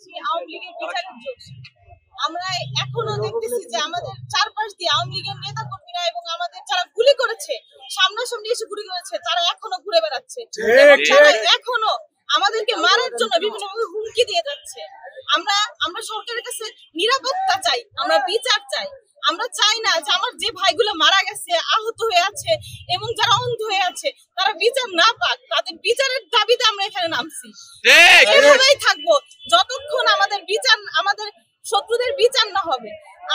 চাচ্ছি আওয়ামী লীগের বিচারের জন্য। আমরা এখনো দেখতেছি যে আমাদের চারপাশ দিয়ে আওয়ামী লীগের নেতা কর্মীরা এবং আমাদের যারা গুলি করেছে, সামনাসামনি এসে গুলি করেছে, তারা এখনো ঘুরে বেড়াচ্ছে। তারা এখনো আমাদেরকে মারার জন্য বিভিন্নভাবে হুমকি দিয়ে যাচ্ছে। আমরা সরকারের কাছে নিরাপত্তা চাই, আমরা বিচার চাই। আমরা চাই না যে আমার যে ভাইগুলো মারা গেছে, আহত হয়ে আছে এবং যারা অন্ধ হয়ে আছে, তারা বিচার না পাক। তাদের বিচারের দাবিতে আমরা এখানে নামছি। এভাবেই থাকবো যতক্ষণ আমাদের শত্রুদের বিচার না হবে।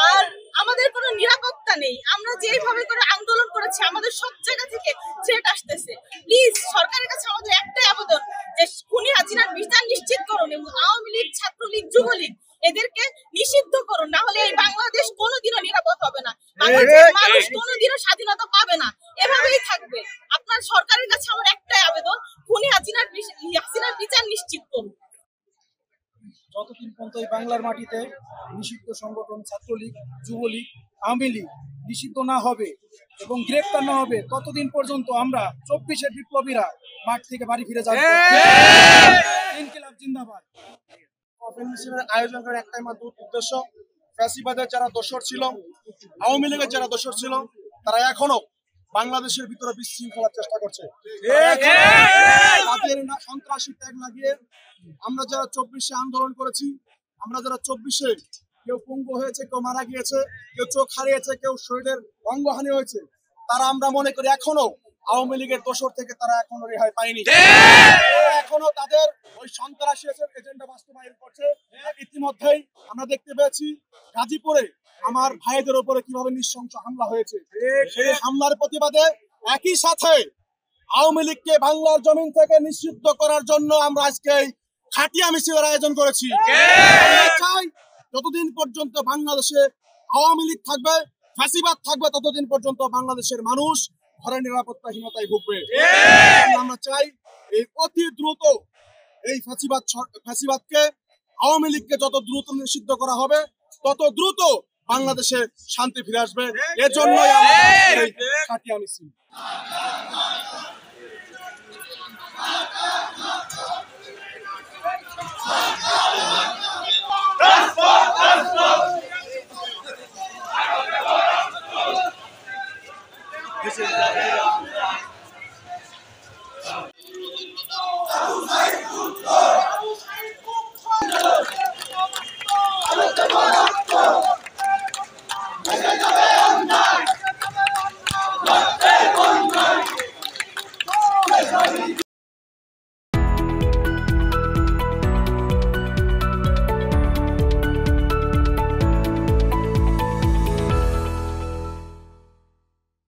আর আমাদের কোনো নিরাপত্তা নেই। আমরা যেভাবে করে আন্দোলন করেছি, আমাদের সব জায়গা থেকে থ্রেট আসতেছে। প্লিজ সরকারের কাছে আমাদের একটাই আবেদন যে খুনি হাসিনার বিচার নিশ্চিত করুন এবং আওয়ামী লীগ, ছাত্রলীগ, যুবলীগ এদেরকে নিষিদ্ধ করুন। না হলে এই বাংলাদেশ কোনোদিনও নিরাপদ হবে না, বাংলাদেশের মানুষ কোনোদিনও স্বাধীনতা পাবে না। এভাবেই থাকবে। আপনার সরকারের কাছে আমার একটাই আবেদন, খুনি হাসিনার বিচার নিশ্চিত করুন। যতদিন পর্যন্ত এই বাংলার মাটিতে নিষিদ্ধ সংগঠন ছাত্রলীগ, যুবলীগ, আওয়ামী লীগ নিষিদ্ধ না হবে এবং গ্রেপ্তার না হবে, ততদিন পর্যন্ত আমরা 24-এর বিপ্লবীরা মাঠ থেকে বাড়ি ফিরে যাব। ইনকিলাব জিন্দাবাদ। ওপেন মিছিলের আয়োজন করার একটাই মাত্র উদ্দেশ্য, ফ্যাসিবাদের যারা দোসর ছিল, আওয়ামী লীগের যারা দোসর ছিল, তারা এখনো বাংলাদেশের ভিতরে বিশৃঙ্খলার চেষ্টা করছে। তাদের সন্ত্রাসী ট্যাগ লাগিয়ে আমরা যারা 24-এ আন্দোলন করেছি, আমরা যারা 24-এ কেউ পঙ্গু হয়েছে, কেউ মারা গিয়েছে, কেউ চোখ হারিয়েছে, কেউ শরীরের অঙ্গহানি হয়েছে, তারা আমরা মনে করি এখনো আওয়ামী লীগের দোসর থেকে তারা এখনো রেহাই পায়নি। এখনো তাদের ওই সন্ত্রাসী এজেন্ডা বাস্তবায়ন করছে। ইতিমধ্যেই আমরা দেখতে পেয়েছি গাজীপুরে আমার ভাইদের উপরে কিভাবে নৃশংস হামলা হয়েছে। সেই হামলার প্রতিবাদে একই সাথে আওয়ামী লীগকে বাংলার জমিন থেকে নিষিদ্ধ করার জন্য আমরা আজকে খাটিয়া মিছিলের আয়োজন করেছি। আমরা চাই যতদিন পর্যন্ত বাংলাদেশে আওয়ামী লীগ থাকবে, ফ্যাসিবাদ থাকবে, ততদিন পর্যন্ত বাংলাদেশের মানুষ ঘরের নিরাপত্তাহীনতায় ভুগবে। আমরা চাই এই অতি দ্রুত এই ফ্যাসিবাদকে, আওয়ামী লীগকে যত দ্রুত নিষিদ্ধ করা হবে, তত দ্রুত বাংলাদেশে শান্তি ফিরে আসবে। এজন্যই আমরা খাটিয়া মিছিল। Ah!